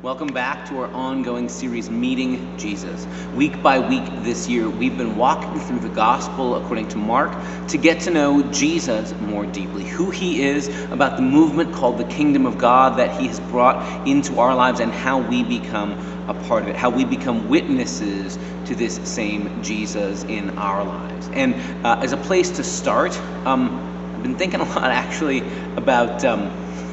Welcome back to our ongoing series, Meeting Jesus. Week by week this year, we've been walking through the gospel according to Mark to get to know Jesus more deeply, who he is, about the movement called the kingdom of God that he has brought into our lives, and how we become a part of it, how we become witnesses to this same Jesus in our lives. And as a place to start, I've been thinking a lot actually about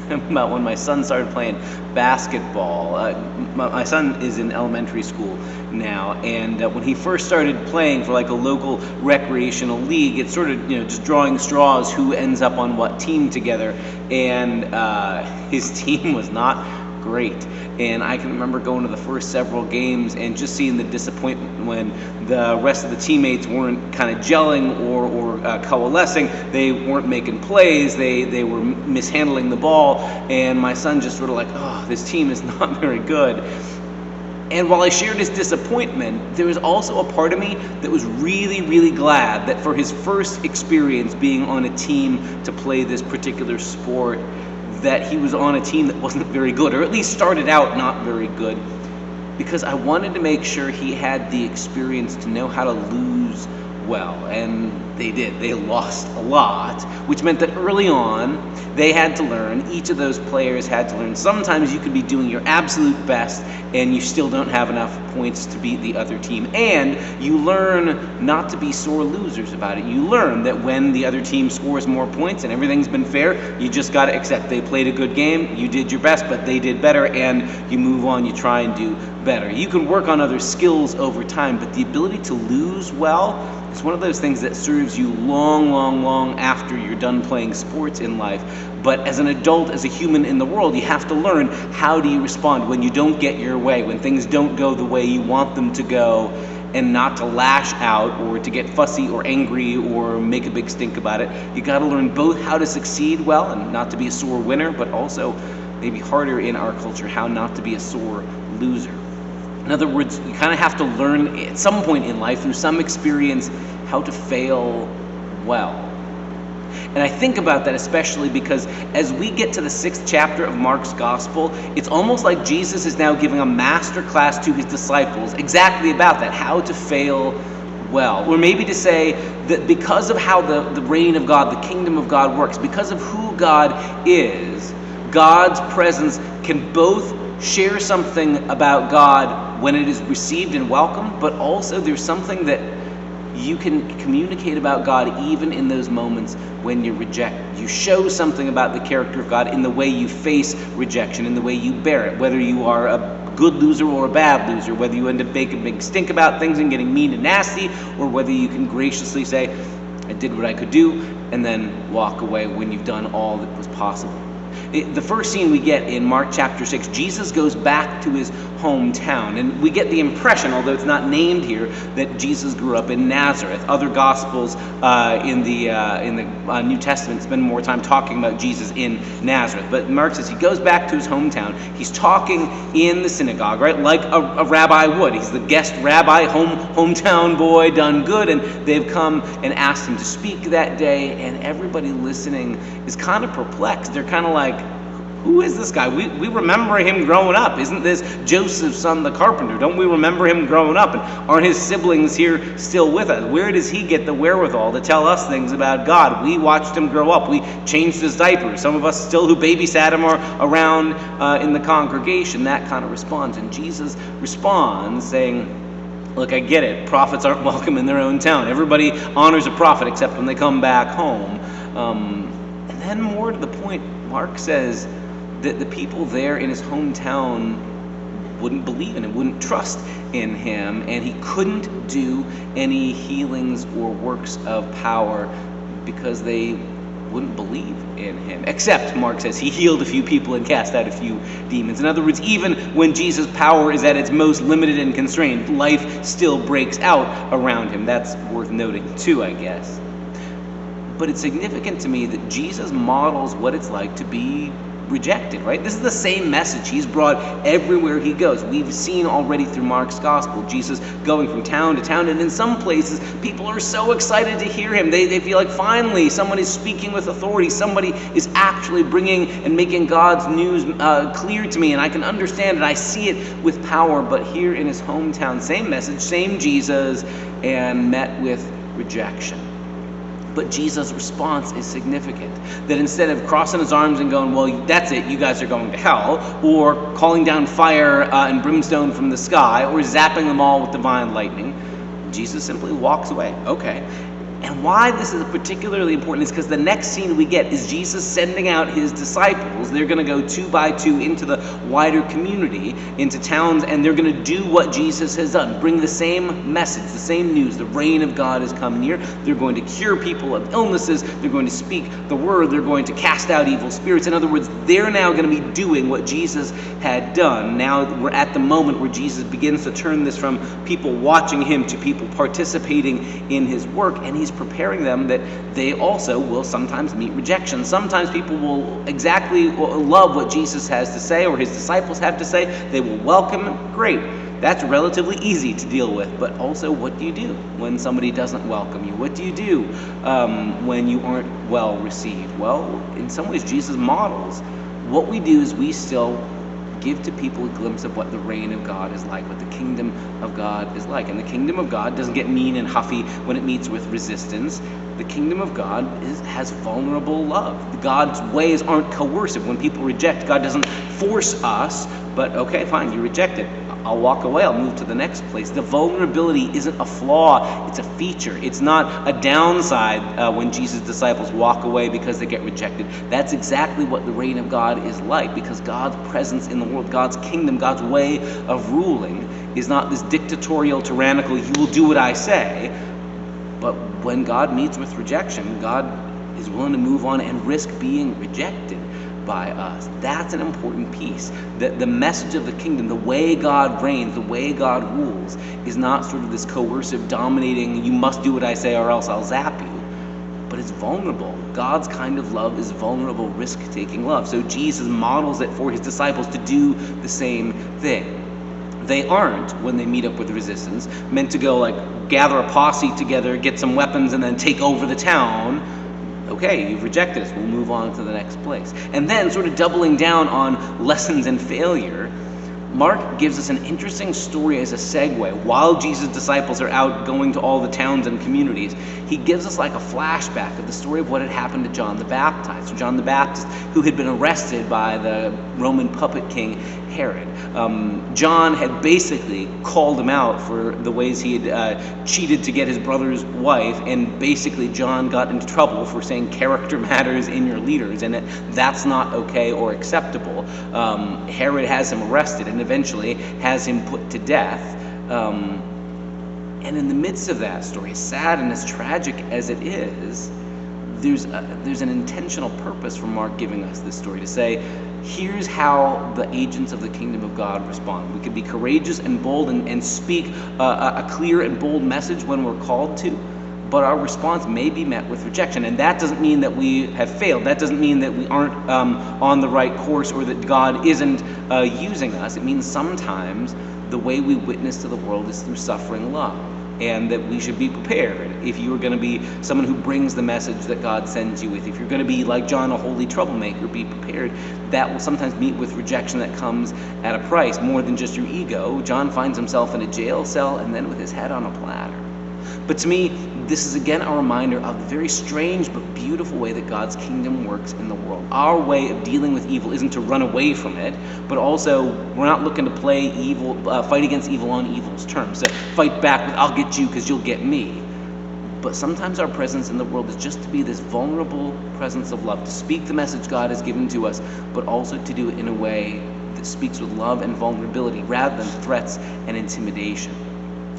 when my son started playing basketball. My son is in elementary school now, and when he first started playing for like a local recreational league, it's sort of just drawing straws who ends up on what team together, and his team was not great. And I can remember going to the first several games and just seeing the disappointment when the rest of the teammates weren't kind of gelling or coalescing. They weren't making plays. They were mishandling the ball. And my son just sort of like, oh, this team is not very good. And while I shared his disappointment, there was also a part of me that was really, really glad that for his first experience being on a team to play this particular sport, that he was on a team that wasn't very good, or at least started out not very good, because I wanted to make sure he had the experience to know how to lose well. And they did. They lost a lot, which meant that early on they had to learn, each of those players had to learn, sometimes you could be doing your absolute best and you still don't have enough points to beat the other team. And you learn not to be sore losers about it. You learn that when the other team scores more points and everything's been fair, you just got to accept they played a good game, you did your best, but they did better, and you move on, you try and do better. You can work on other skills over time, but the ability to lose well is one of those things that serves you long, long, long after you're done playing sports in life. But as an adult, as a human in the world, you have to learn, how do you respond when you don't get your way, when things don't go the way you want them to go, and not to lash out or to get fussy or angry or make a big stink about it. You got to learn both how to succeed well and not to be a sore winner, but also, maybe harder in our culture, how not to be a sore loser. In other words, you kind of have to learn at some point in life, through some experience, how to fail well. And I think about that especially because as we get to the 6th chapter of Mark's gospel, it's almost like Jesus is now giving a master class to his disciples exactly about that, how to fail well. Or maybe to say that because of how the reign of God, the kingdom of God works, because of who God is, God's presence can both share something about God when it is received and welcomed, but also there's something that you can communicate about God even in those moments when you reject. You show something about the character of God in the way you face rejection, in the way you bear it, whether you are a good loser or a bad loser, whether you end up making a big stink about things and getting mean and nasty, or whether you can graciously say, I did what I could do, and then walk away when you've done all that was possible. The first scene we get in Mark chapter 6, Jesus goes back to his hometown, and we get the impression, although it's not named here, that Jesus grew up in Nazareth. Other Gospels in the New Testament spend more time talking about Jesus in Nazareth, but Mark says he goes back to his hometown. He's talking in the synagogue, right, like a rabbi would. He's the guest rabbi, hometown boy, done good, and they've come and asked him to speak that day, and everybody listening is kind of perplexed. They're kind of like, who is this guy? We remember him growing up. Isn't this Joseph's son, the carpenter? Don't we remember him growing up? And aren't his siblings here still with us? Where does he get the wherewithal to tell us things about God? We watched him grow up. We changed his diapers. Some of us still who babysat him are around in the congregation. That kind of response. And Jesus responds saying, look, I get it. Prophets aren't welcome in their own town. Everybody honors a prophet except when they come back home. And then more to the point, Mark says that the people there in his hometown wouldn't believe in him, wouldn't trust in him, and he couldn't do any healings or works of power because they wouldn't believe in him. Except, Mark says, he healed a few people and cast out a few demons. In other words, even when Jesus' power is at its most limited and constrained, life still breaks out around him. That's worth noting too, I guess. But it's significant to me that Jesus models what it's like to be rejected, right? This is the same message he's brought everywhere he goes. We've seen already through Mark's gospel, Jesus going from town to town, and in some places, people are so excited to hear him. They feel like finally someone is speaking with authority. Somebody is actually bringing and making God's news clear to me, and I can understand it. I see it with power. But here in his hometown, same message, same Jesus, and met with rejection. But Jesus' response is significant. That instead of crossing his arms and going, well, that's it, you guys are going to hell, or calling down fire and brimstone from the sky, or zapping them all with divine lightning, Jesus simply walks away. Okay. And why this is particularly important is because the next scene we get is Jesus sending out his disciples. They're going to go 2 by 2 into the wider community, into towns, and they're going to do what Jesus has done. Bring the same message, the same news. The reign of God has come near. They're going to cure people of illnesses. They're going to speak the word. They're going to cast out evil spirits. In other words, they're now going to be doing what Jesus had done. Now we're at the moment where Jesus begins to turn this from people watching him to people participating in his work, and he's preparing them that they also will sometimes meet rejection. Sometimes people will exactly love what Jesus has to say or his disciples have to say. They will welcome him. Great. That's relatively easy to deal with. But also, what do you do when somebody doesn't welcome you? What do you do when you aren't well received? Well, in some ways, Jesus models. What we do is we still give to people a glimpse of what the reign of God is like, what the kingdom of God is like. And the kingdom of God doesn't get mean and huffy when it meets with resistance. The kingdom of God has vulnerable love. God's ways aren't coercive. When people reject, God doesn't force us, but okay, fine, you reject it. I'll walk away, I'll move to the next place. The vulnerability isn't a flaw, it's a feature. It's not a downside when Jesus' disciples walk away because they get rejected. That's exactly what the reign of God is like, because God's presence in the world, God's kingdom, God's way of ruling is not this dictatorial, tyrannical, you will do what I say. But when God meets with rejection, God is willing to move on and risk being rejected by us. That's an important piece. The message of the kingdom, the way God reigns, the way God rules, is not sort of this coercive, dominating, you must do what I say or else I'll zap you. But it's vulnerable. God's kind of love is vulnerable, risk-taking love. So Jesus models it for his disciples to do the same thing. They aren't, when they meet up with resistance, meant to go gather a posse together, get some weapons, and then take over the town. Okay, you've rejected us, we'll move on to the next place. And then, sort of doubling down on lessons in failure, Mark gives us an interesting story as a segue. While Jesus' disciples are out going to all the towns and communities, he gives us a flashback of the story of what had happened to John the Baptist. John the Baptist, who had been arrested by the Roman puppet king Herod. John had basically called him out for the ways he had cheated to get his brother's wife, and basically John got into trouble for saying character matters in your leaders, and that's not okay or acceptable. Herod has him arrested and eventually has him put to death. And in the midst of that story, as sad and as tragic as it is, there's an intentional purpose for Mark giving us this story to say, here's how the agents of the kingdom of God respond. We can be courageous and bold and speak a clear and bold message when we're called to, but our response may be met with rejection. And that doesn't mean that we have failed. That doesn't mean that we aren't on the right course or that God isn't using us. It means sometimes the way we witness to the world is through suffering love. And that we should be prepared. If you are going to be someone who brings the message that God sends you with, if you're going to be like John, a holy troublemaker, be prepared. That will sometimes meet with rejection that comes at a price, more than just your ego. John finds himself in a jail cell and then with his head on a platter. But to me, this is again a reminder of the very strange but beautiful way that God's kingdom works in the world. Our way of dealing with evil isn't to run away from it, but also we're not looking to play evil, fight against evil on evil's terms. So fight back with I'll get you because you'll get me. But sometimes our presence in the world is just to be this vulnerable presence of love, to speak the message God has given to us, but also to do it in a way that speaks with love and vulnerability rather than threats and intimidation.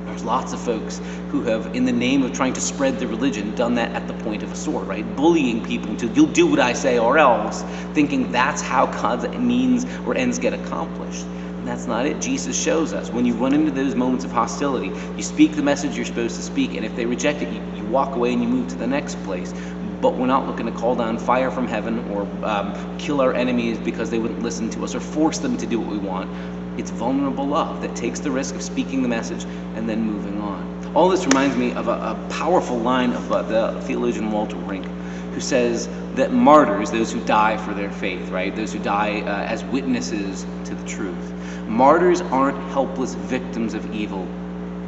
There's lots of folks who have, in the name of trying to spread their religion, done that at the point of a sword, right? Bullying people until you'll do what I say or else, thinking that's how God's means or ends get accomplished. And that's not it. Jesus shows us when you run into those moments of hostility, you speak the message you're supposed to speak, and if they reject it, you walk away and you move to the next place. but we're not looking to call down fire from heaven or kill our enemies because they wouldn't listen to us or force them to do what we want. It's vulnerable love that takes the risk of speaking the message and then moving on. All this reminds me of a powerful line of the theologian Walter Rink, who says that martyrs, those who die for their faith, right? Those who die as witnesses to the truth. Martyrs aren't helpless victims of evil.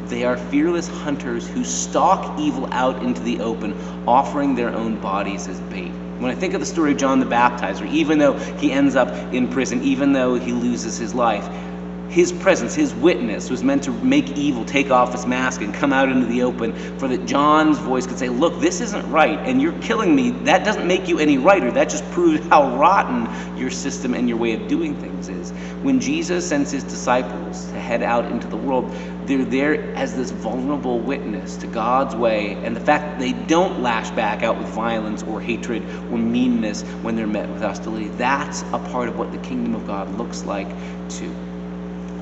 They are fearless hunters who stalk evil out into the open, offering their own bodies as bait. When I think of the story of John the Baptizer, even though he ends up in prison, even though he loses his life, his presence, his witness was meant to make evil take off its mask and come out into the open, for that John's voice could say, look, this isn't right, and you're killing me. That doesn't make you any righter. That just proves how rotten your system and your way of doing things is. When Jesus sends his disciples to head out into the world, they're there as this vulnerable witness to God's way, and the fact that they don't lash back out with violence or hatred or meanness when they're met with hostility, that's a part of what the kingdom of God looks like too.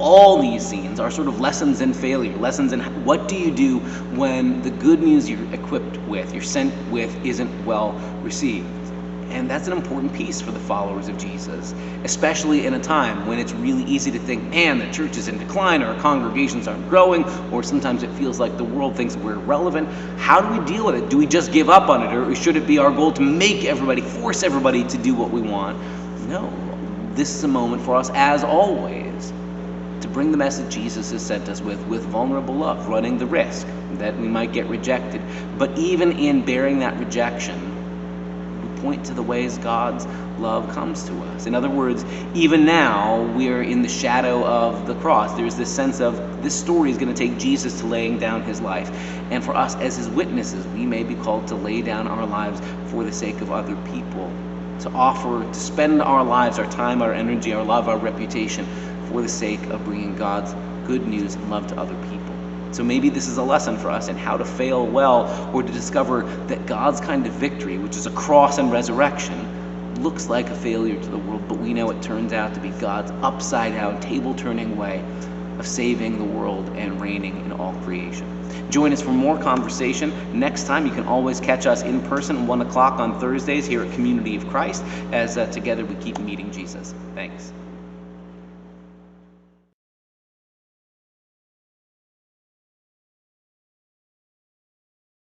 All these scenes are sort of lessons in failure, lessons in what do you do when the good news you're equipped with, you're sent with, isn't well received. And that's an important piece for the followers of Jesus, especially in a time when it's really easy to think, man, the church is in decline, or our congregations aren't growing, or sometimes it feels like the world thinks we're irrelevant. How do we deal with it? Do we just give up on it, or should it be our goal to make everybody, force everybody to do what we want? No, this is a moment for us, as always, to bring the message Jesus has sent us with vulnerable love, running the risk that we might get rejected. But even in bearing that rejection, we point to the ways God's love comes to us. In other words, even now, we're in the shadow of the cross. There's this sense of this story is going to take Jesus to laying down his life. And for us as his witnesses, we may be called to lay down our lives for the sake of other people, to offer, to spend our lives, our time, our energy, our love, our reputation, for the sake of bringing God's good news and love to other people. So maybe this is a lesson for us in how to fail well, or to discover that God's kind of victory, which is a cross and resurrection, looks like a failure to the world, but we know it turns out to be God's upside-down, table-turning way of saving the world and reigning in all creation. Join us for more conversation next time. You can always catch us in person 1 o'clock on Thursdays here at Community of Christ, as together we keep meeting Jesus. Thanks.